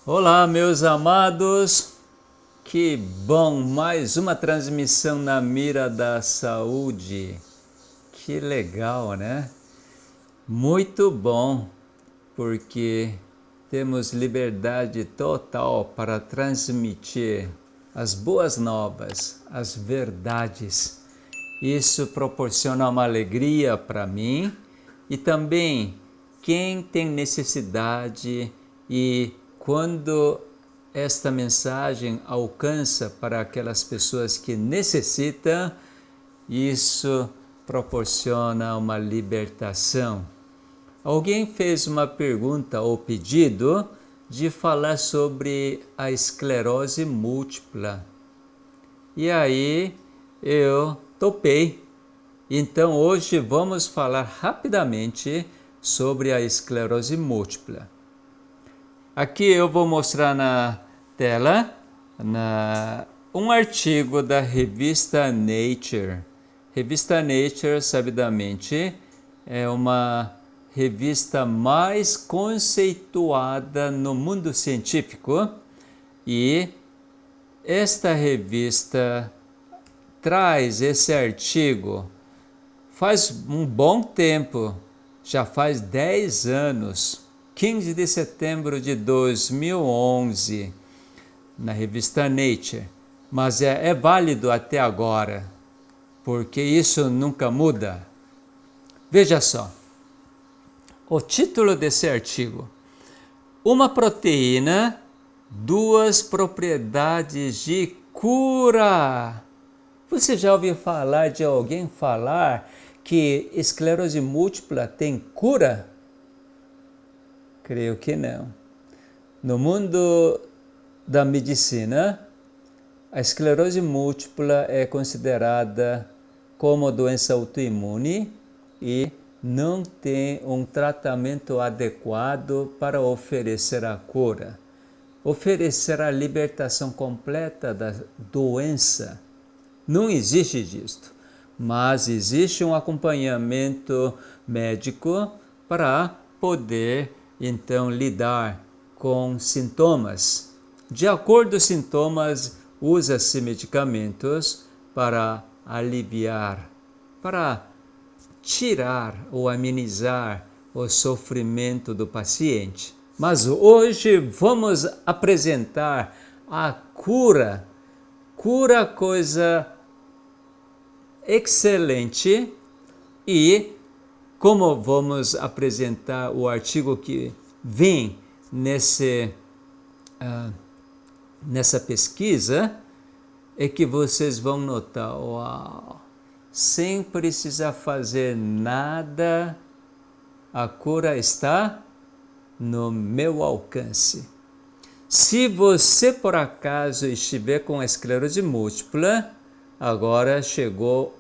Olá, meus amados, que bom, mais uma transmissão na mira da saúde, que legal, né? Muito bom, porque temos liberdade total para transmitir as boas novas, as verdades. Isso proporciona uma alegria para mim e também quem tem necessidade e quando esta mensagem alcança para aquelas pessoas que necessitam, isso proporciona uma libertação. Alguém fez uma pergunta ou pedido de falar sobre a esclerose múltipla. E aí eu topei. Então hoje vamos falar rapidamente sobre a esclerose múltipla. Aqui eu vou mostrar na tela um artigo da revista Nature. Revista Nature, sabidamente, é uma revista mais conceituada no mundo científico e esta revista traz esse artigo faz um bom tempo, já faz 10 anos, 15 de setembro de 2011, na revista Nature, mas é válido até agora, porque isso nunca muda. Veja só, o título desse artigo: uma proteína, duas propriedades de cura. Você já ouviu falar de alguém falar que esclerose múltipla tem cura? Creio que não. No mundo da medicina, a esclerose múltipla é considerada como doença autoimune e não tem um tratamento adequado para oferecer a cura, oferecer a libertação completa da doença. Não existe disto, mas existe um acompanhamento médico para poder então lidar com sintomas. De acordo com os sintomas, usa-se medicamentos para aliviar, para tirar ou amenizar o sofrimento do paciente. Mas hoje vamos apresentar a cura. Cura, coisa excelente, e como vamos apresentar o artigo que vem nessa pesquisa, é que vocês vão notar, uau, sem precisar fazer nada, a cura está no meu alcance. Se você por acaso estiver com esclerose múltipla, agora chegou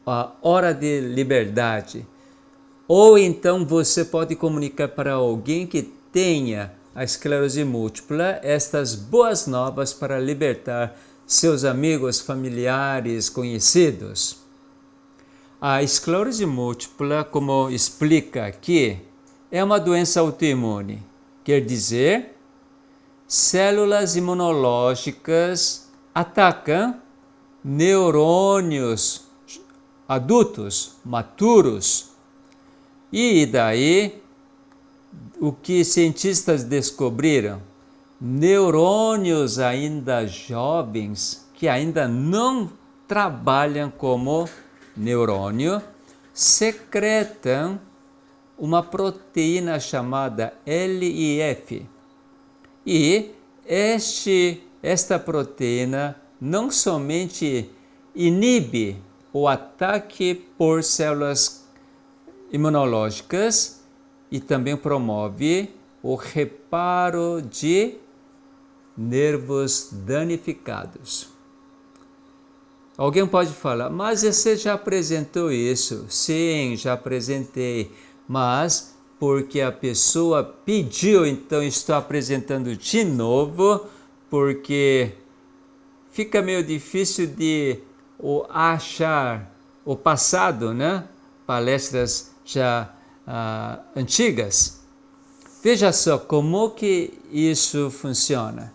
a hora de liberdade. Ou então você pode comunicar para alguém que tenha a esclerose múltipla estas boas novas para libertar seus amigos, familiares, conhecidos. A esclerose múltipla, como explica aqui, é uma doença autoimune. Quer dizer, células imunológicas atacam neurônios adultos, maturos. E daí, o que cientistas descobriram? Neurônios ainda jovens, que ainda não trabalham como neurônio, secretam uma proteína chamada LIF. E esta proteína não somente inibe o ataque por células imunológicas e também promove o reparo de nervos danificados. Alguém pode falar, mas você já apresentou isso? Sim, já apresentei, mas porque a pessoa pediu, então estou apresentando de novo, porque fica meio difícil de achar o passado, né? Palestras já antigas. Veja só como que isso funciona.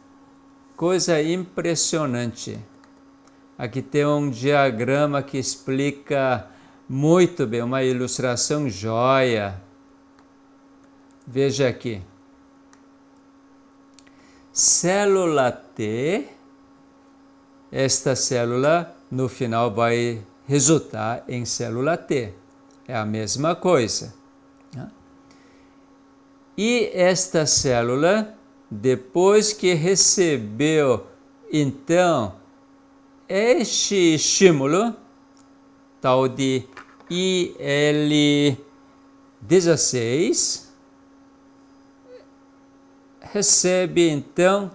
Coisa impressionante. Aqui tem um diagrama que explica muito bem, uma ilustração joia. Veja aqui. Célula T, esta célula no final vai resultar em célula T. É a mesma coisa. E esta célula, depois que recebeu, então, este estímulo, tal de IL-16, recebe, então,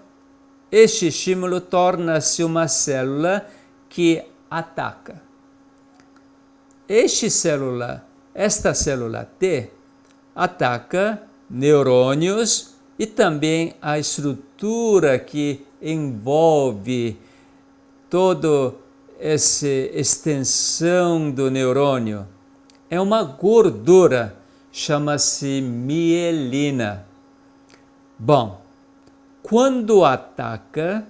este estímulo torna-se uma célula que ataca. Esta célula T ataca neurônios e também a estrutura que envolve toda essa extensão do neurônio. É uma gordura, chama-se mielina. Bom, quando ataca,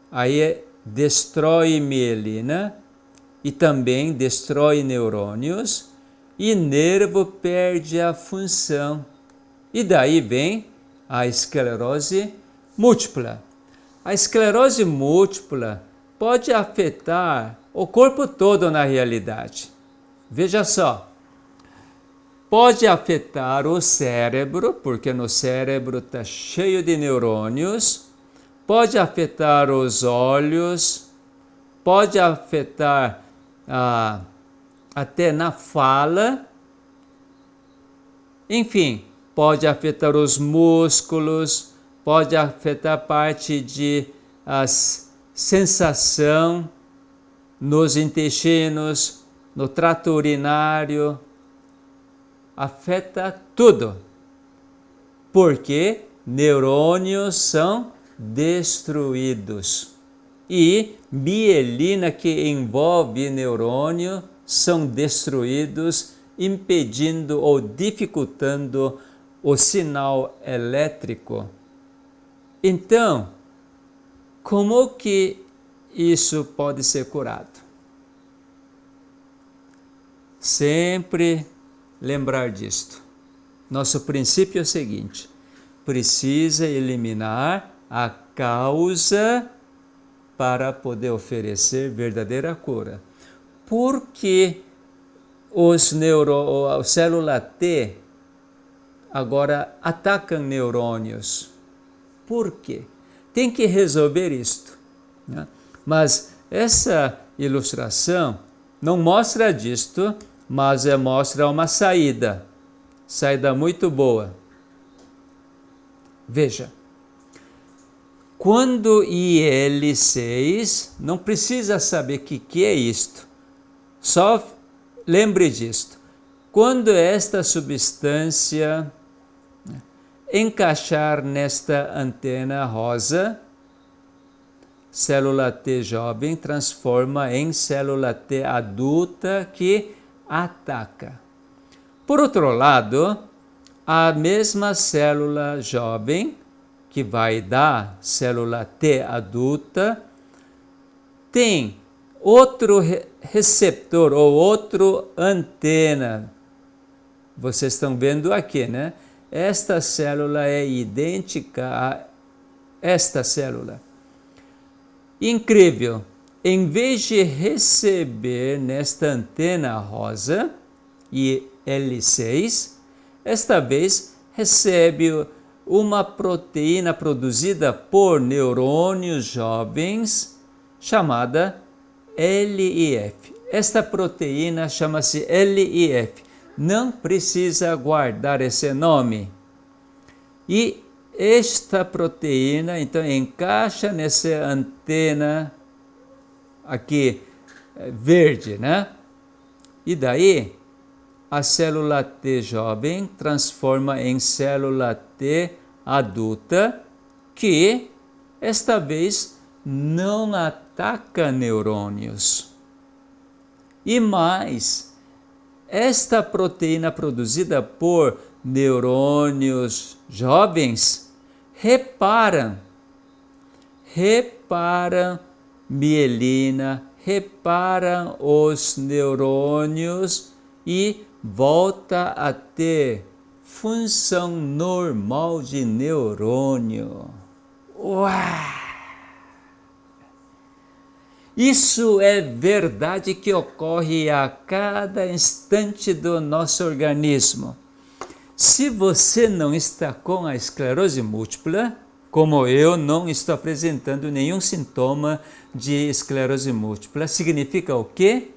aí destrói mielina e também destrói neurônios e nervo perde a função. E daí vem a esclerose múltipla. A esclerose múltipla pode afetar o corpo todo na realidade. Veja só. Pode afetar o cérebro, porque no cérebro está cheio de neurônios. Pode afetar os olhos. Pode afetar até na fala. Enfim, pode afetar os músculos. Pode afetar a parte de sensação nos intestinos, no trato urinário. Afeta tudo, porque neurônios são destruídos e mielina que envolve neurônio são destruídos, impedindo ou dificultando o sinal elétrico. Então, como que isso pode ser curado? Sempre lembrar disto. Nosso princípio é o seguinte: precisa eliminar a causa para poder oferecer verdadeira cura. Por que a célula T agora atacam neurônios? Por quê? Tem que resolver isto, né? Mas essa ilustração não mostra disto, mas mostra uma saída muito boa. Veja, quando IL-6, não precisa saber o que é isto, só lembre disto. Quando esta substância encaixar nesta antena rosa, célula T jovem transforma em célula T adulta que ataca. Por outro lado, a mesma célula jovem, que vai dar célula T adulta, tem outro receptor ou outra antena. Vocês estão vendo aqui, né? Esta célula é idêntica a esta célula. Incrível! Em vez de receber nesta antena rosa, IL-6, esta vez recebe uma proteína produzida por neurônios jovens chamada LIF. Esta proteína chama-se LIF. Não precisa guardar esse nome. E esta proteína, então, encaixa nessa antena aqui verde, né? E daí a célula T jovem transforma em célula T adulta, que esta vez não ataca neurônios. E mais, esta proteína produzida por neurônios jovens reparam mielina, reparam os neurônios e volta a ter função normal de neurônio. Uau! Isso é verdade que ocorre a cada instante do nosso organismo. Se você não está com a esclerose múltipla, como eu não estou apresentando nenhum sintoma de esclerose múltipla, significa o quê?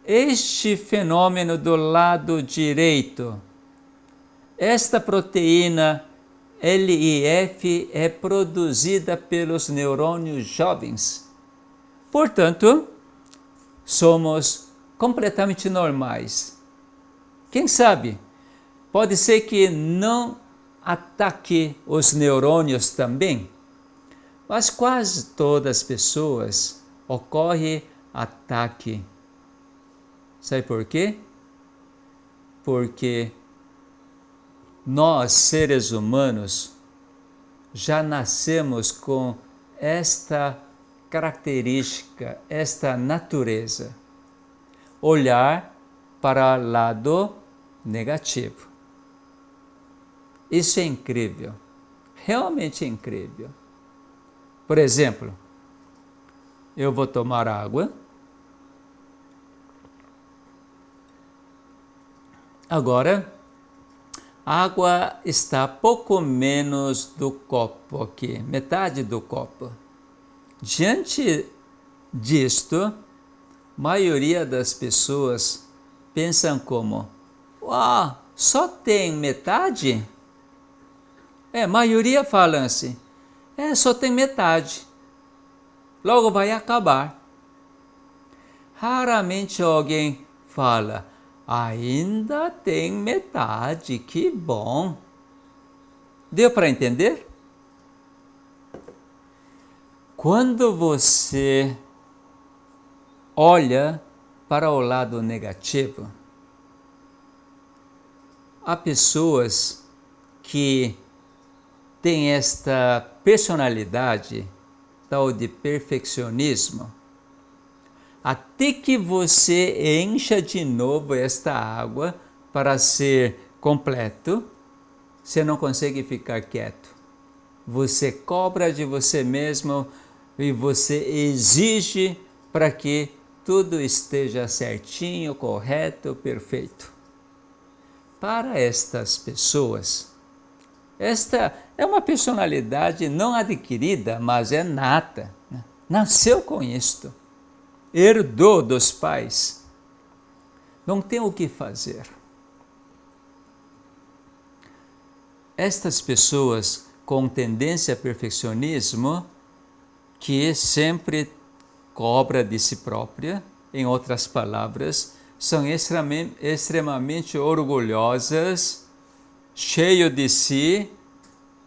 Este fenômeno do lado direito, esta proteína LIF é produzida pelos neurônios jovens. Portanto, somos completamente normais. Quem sabe, pode ser que não ataque os neurônios também, mas quase todas as pessoas ocorre ataque. Sabe por quê? Porque nós, seres humanos, já nascemos com esta característica, esta natureza, olhar para o lado negativo. Isso é incrível, realmente incrível. Por exemplo, eu vou tomar água. Agora, a água está pouco menos do copo aqui, metade do copo. Diante disto, a maioria das pessoas pensam como, uau, só tem metade? A maioria fala assim, só tem metade, logo vai acabar. Raramente alguém fala, ainda tem metade, que bom. Deu para entender? Quando você olha para o lado negativo, há pessoas que têm esta personalidade tal de perfeccionismo, até que você encha de novo esta água para ser completo, você não consegue ficar quieto. Você cobra de você mesmo e você exige para que tudo esteja certinho, correto, perfeito. Para estas pessoas, esta é uma personalidade não adquirida, mas é nata. Nasceu com isto, herdou dos pais, não tem o que fazer. Estas pessoas com tendência a perfeccionismo, que sempre cobra de si própria, em outras palavras, são extremamente orgulhosas, cheios de si,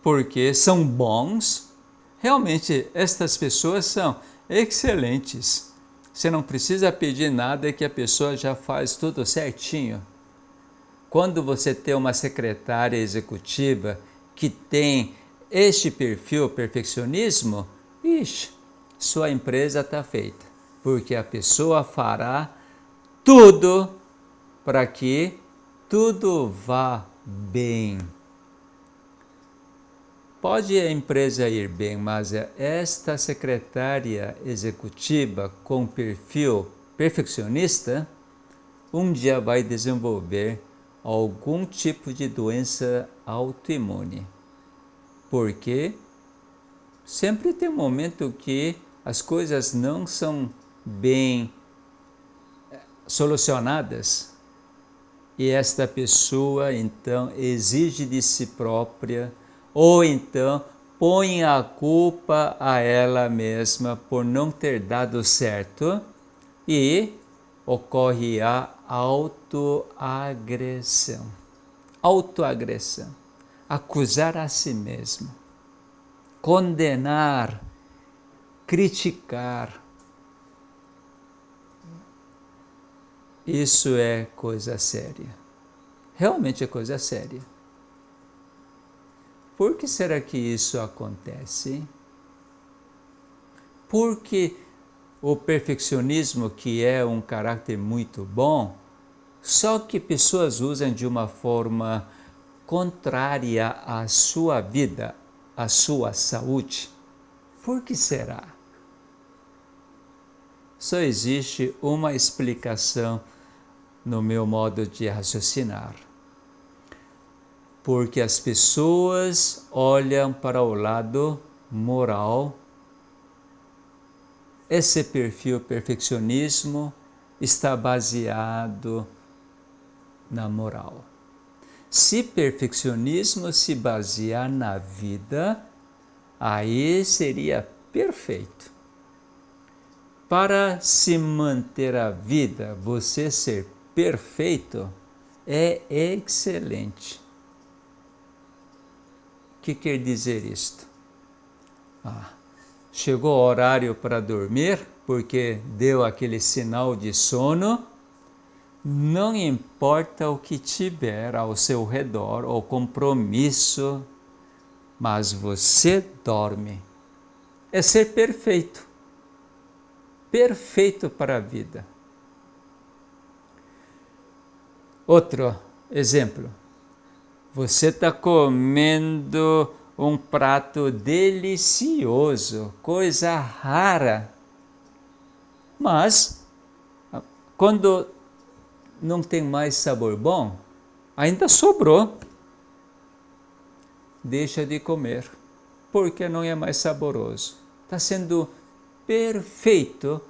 porque são bons. Realmente, estas pessoas são excelentes. Você não precisa pedir nada que a pessoa já faz tudo certinho. Quando você tem uma secretária executiva que tem este perfil perfeccionismo, sua empresa está feita, porque a pessoa fará tudo para que tudo vá bem. Pode a empresa ir bem, mas esta secretária executiva com perfil perfeccionista, um dia vai desenvolver algum tipo de doença autoimune. Porque sempre tem um momento que as coisas não são bem solucionadas e esta pessoa então exige de si própria ou então põe a culpa a ela mesma por não ter dado certo e ocorre a autoagressão. Autoagressão. Acusar a si mesmo. Condenar. Criticar. Isso é coisa séria. realmente é coisa séria. Por que será que isso acontece? Porque o perfeccionismo, que é um caráter muito bom, só que pessoas usam de uma forma contrária à sua vida, à sua saúde. Por que será? Só existe uma explicação no meu modo de raciocinar. Porque as pessoas olham para o lado moral. Esse perfil perfeccionismo está baseado na moral. Se perfeccionismo se basear na vida, aí seria perfeito. Para se manter a vida, você ser perfeito é excelente. O que quer dizer isto? Chegou o horário para dormir, porque deu aquele sinal de sono, não importa o que tiver ao seu redor, ou compromisso, mas você dorme. É ser perfeito. Perfeito para a vida. Outro exemplo. Você está comendo um prato delicioso, coisa rara. Mas, quando não tem mais sabor bom, ainda sobrou. Deixa de comer, porque não é mais saboroso. Está sendo perfeito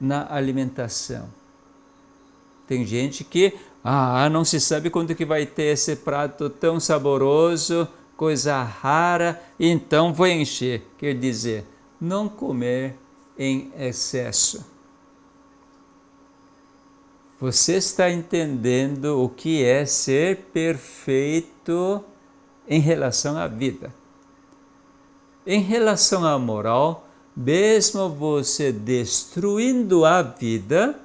na alimentação. Tem gente que não se sabe quando que vai ter esse prato tão saboroso, coisa rara, então vou encher. Quer dizer, não comer em excesso. Você está entendendo o que é ser perfeito em relação à vida. Em relação à moral, mesmo você destruindo a vida,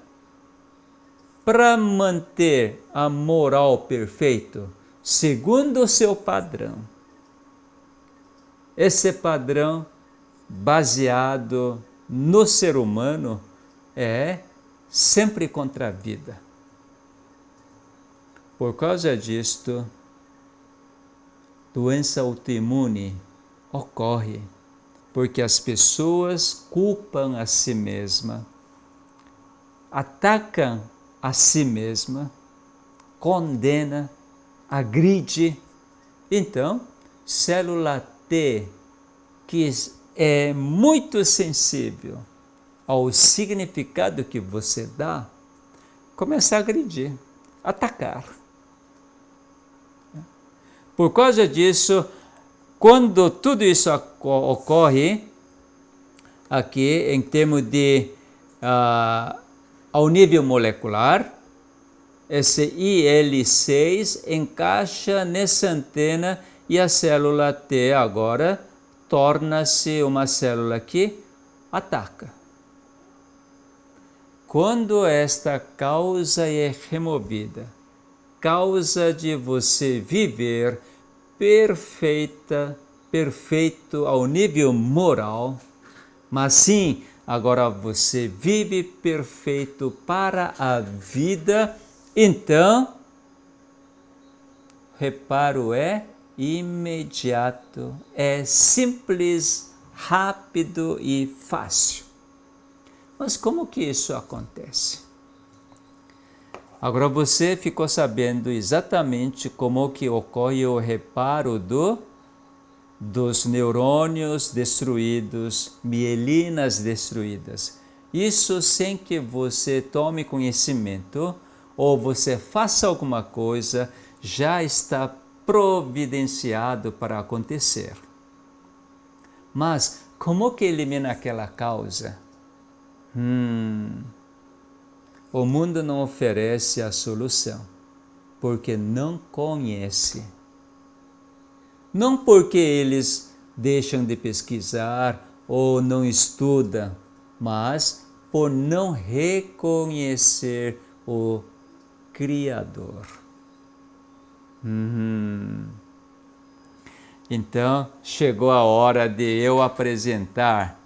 para manter a moral perfeita, segundo o seu padrão. Esse padrão baseado no ser humano é sempre contra a vida. Por causa disto, doença autoimune ocorre porque as pessoas culpam a si mesma, atacam a si mesma, condena, agride. Então, célula T, que é muito sensível ao significado que você dá, começa a agredir, atacar. Por causa disso, quando tudo isso ocorre, aqui em termos de ao nível molecular, esse IL-6 encaixa nessa antena e a célula T agora torna-se uma célula que ataca. Quando esta causa é removida, causa de você viver perfeito ao nível moral, mas sim, agora você vive perfeito para a vida, então, reparo é imediato, é simples, rápido e fácil. Mas como que isso acontece? Agora você ficou sabendo exatamente como que ocorre o reparo dos neurônios destruídos, mielinas destruídas. Isso sem que você tome conhecimento ou você faça alguma coisa, já está providenciado para acontecer. Mas como que elimina aquela causa? O mundo não oferece a solução, porque não conhece. Não porque eles deixam de pesquisar ou não estudam, mas por não reconhecer o Criador. Então, chegou a hora de eu apresentar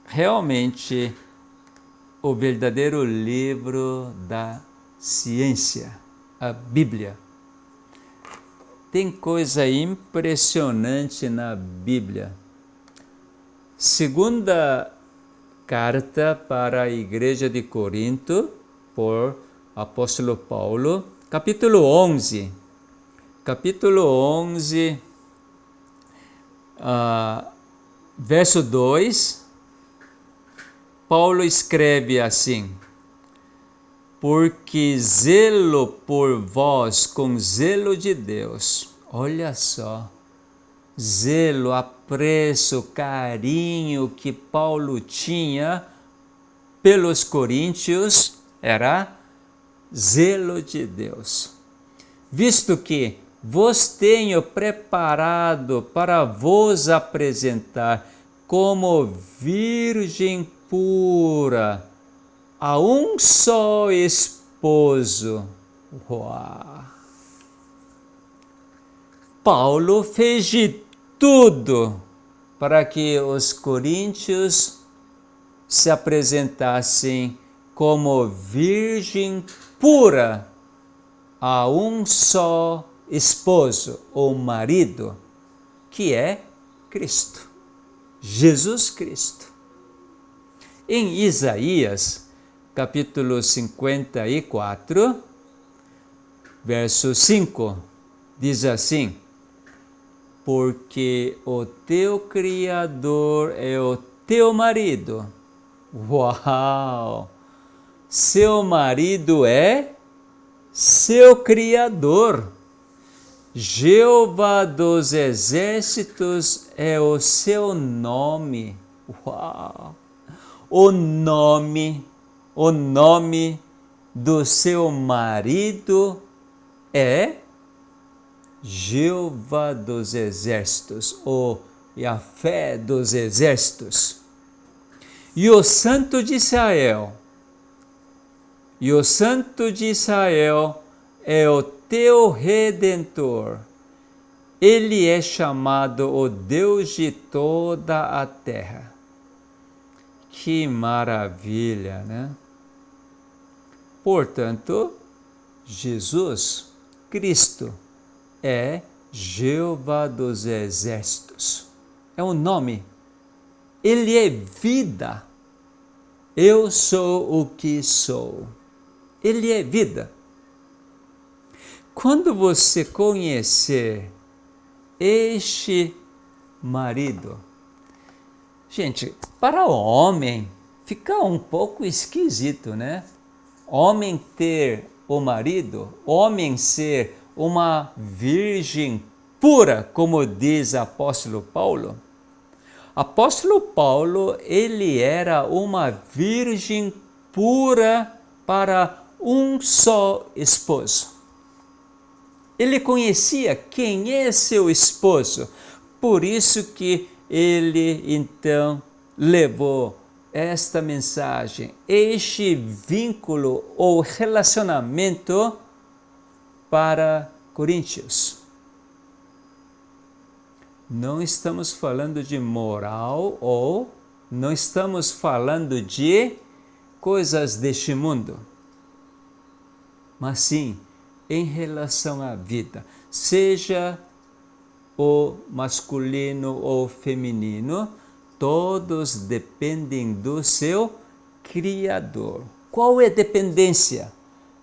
realmente o verdadeiro livro da ciência, a Bíblia. Tem coisa impressionante na Bíblia. Segunda carta para a igreja de Corinto, por apóstolo Paulo, capítulo 11. Capítulo 11, verso 2, Paulo escreve assim: porque zelo por vós com zelo de Deus. Olha só, zelo, apreço, carinho que Paulo tinha pelos coríntios era zelo de Deus. Visto que vos tenho preparado para vos apresentar como virgem pura a um só esposo. Uau! Paulo fez de tudo para que os coríntios se apresentassem como virgem pura a um só esposo ou marido, que é Cristo, Jesus Cristo. Em Isaías, capítulo 54, verso 5, diz assim: porque o teu Criador é o teu marido. Uau! Seu marido é seu Criador. Jeová dos exércitos é o seu nome. Uau! O nome do seu marido é Jeová dos exércitos, ou Yahvé dos exércitos. E o Santo de Israel, é o teu Redentor. Ele é chamado o Deus de toda a terra. Que maravilha, né? Portanto, Jesus Cristo é Jeová dos exércitos. É um nome. Ele é vida. Eu sou o que sou. Ele é vida. Quando você conhecer este marido, gente, para o homem fica um pouco esquisito, né? Homem ter o marido, homem ser uma virgem pura, como diz o apóstolo Paulo. Apóstolo Paulo, ele era uma virgem pura para um só esposo. Ele conhecia quem é seu esposo, por isso que ele então levou esta mensagem, este vínculo ou relacionamento para Coríntios. Não estamos falando de moral ou não estamos falando de coisas deste mundo, mas sim em relação à vida, seja o masculino ou feminino, todos dependem do seu Criador. Qual é a dependência?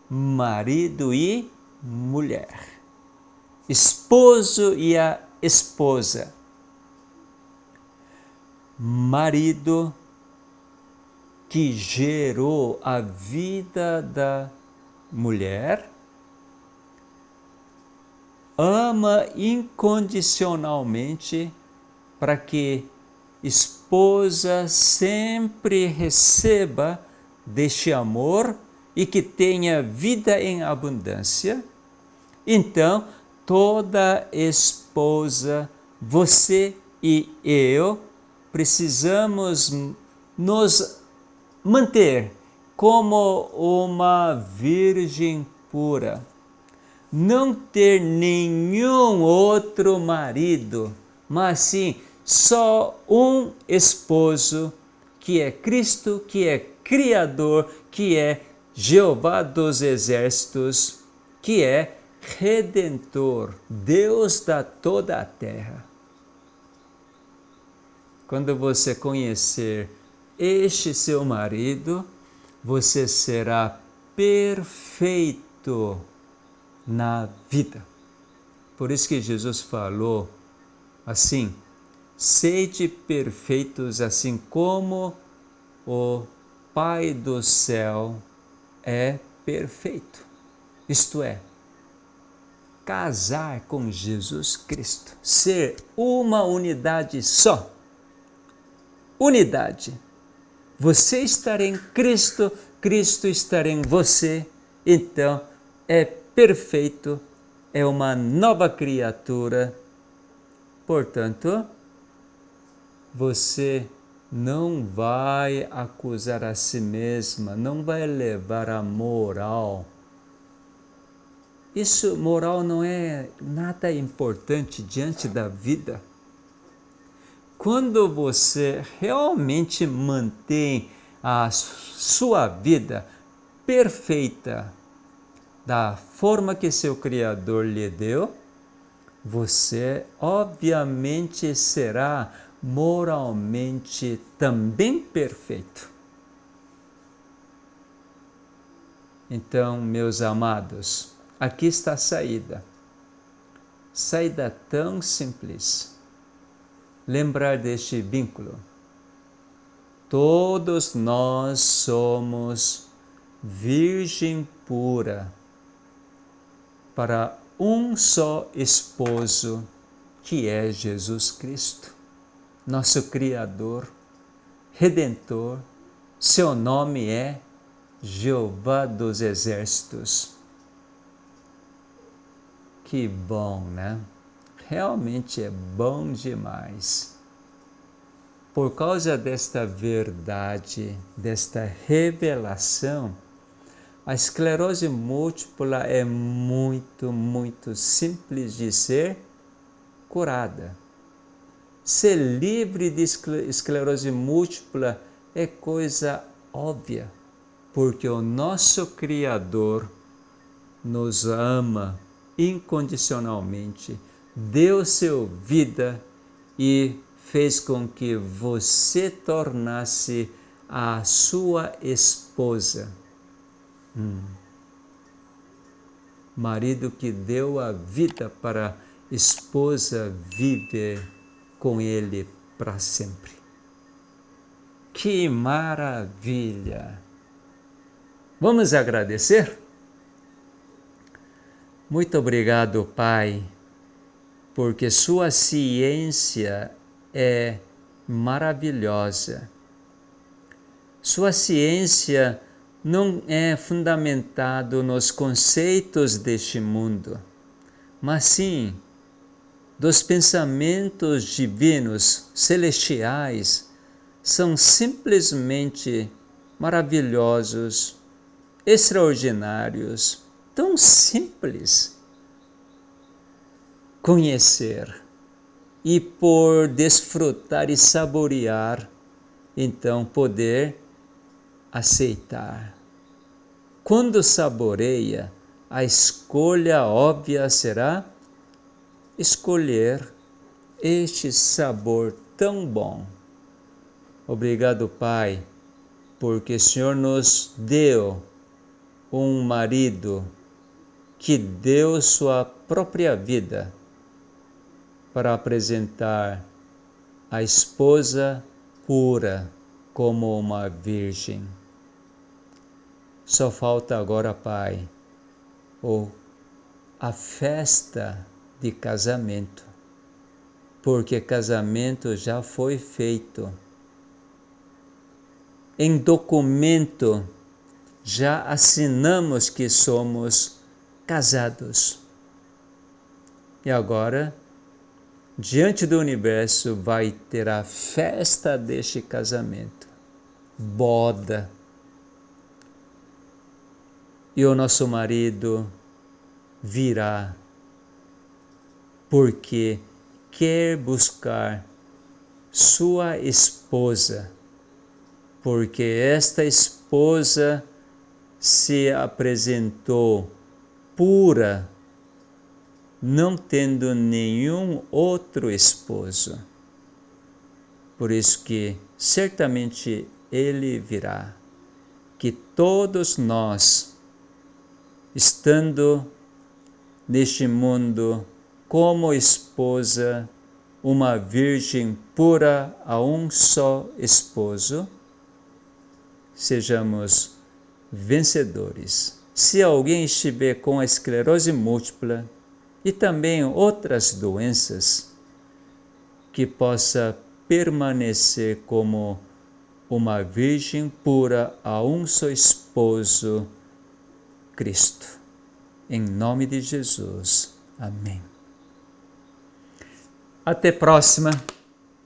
Marido e mulher, esposo e a esposa. Marido que gerou a vida da mulher, ama incondicionalmente para que esposa sempre receba deste amor e que tenha vida em abundância. Então, toda esposa, você e eu, precisamos nos manter como uma virgem pura. não ter nenhum outro marido, mas sim só um esposo, que é Cristo, que é Criador, que é Jeová dos Exércitos, que é Redentor, Deus da toda a terra. Quando você conhecer este seu marido, você será perfeito na vida. Por isso que Jesus falou assim: sede perfeitos assim como o Pai do céu é perfeito. Isto é, casar com Jesus Cristo, ser uma unidade só. Unidade. Você estar em Cristo, Cristo estar em você, então é perfeito, é uma nova criatura. Portanto, você não vai acusar a si mesma, não vai levar a moral. Isso, moral, não é nada importante diante da vida. Quando você realmente mantém a sua vida perfeita da forma que seu Criador lhe deu, você obviamente será moralmente também perfeito. Então, meus amados, aqui está a saída. Saída tão simples. Lembrar deste vínculo. Todos nós somos virgem pura para um só esposo, que é Jesus Cristo, nosso Criador, Redentor. Seu nome é Jeová dos Exércitos. Que bom, né? Realmente é bom demais. Por causa desta verdade, desta revelação, a esclerose múltipla é muito, muito simples de ser curada. Ser livre de esclerose múltipla é coisa óbvia, porque o nosso Criador nos ama incondicionalmente, deu sua vida e fez com que você tornasse a sua esposa. Marido que deu a vida para a esposa viver com ele para sempre. Que maravilha! Vamos agradecer? Muito obrigado, Pai, porque sua ciência é maravilhosa. Sua ciência não é fundamentado nos conceitos deste mundo, mas sim dos pensamentos divinos, celestiais, são simplesmente maravilhosos, extraordinários, tão simples conhecer e por desfrutar e saborear, então poder aceitar. Quando saboreia, a escolha óbvia será escolher este sabor tão bom. Obrigado, Pai, porque o Senhor nos deu um marido que deu sua própria vida para apresentar a esposa pura como uma virgem. Só falta agora, Pai, a festa de casamento, porque casamento já foi feito. Em documento já assinamos que somos casados. E agora, diante do universo, vai ter a festa deste casamento, boda. E o nosso marido virá, porque quer buscar sua esposa, porque esta esposa se apresentou pura, não tendo nenhum outro esposo. Por isso que certamente ele virá, que todos nós, estando neste mundo como esposa, uma virgem pura a um só esposo, sejamos vencedores. Se alguém estiver com a esclerose múltipla e também outras doenças, que possa permanecer como uma virgem pura a um só esposo, Cristo. Em nome de Jesus. Amém. Até próxima.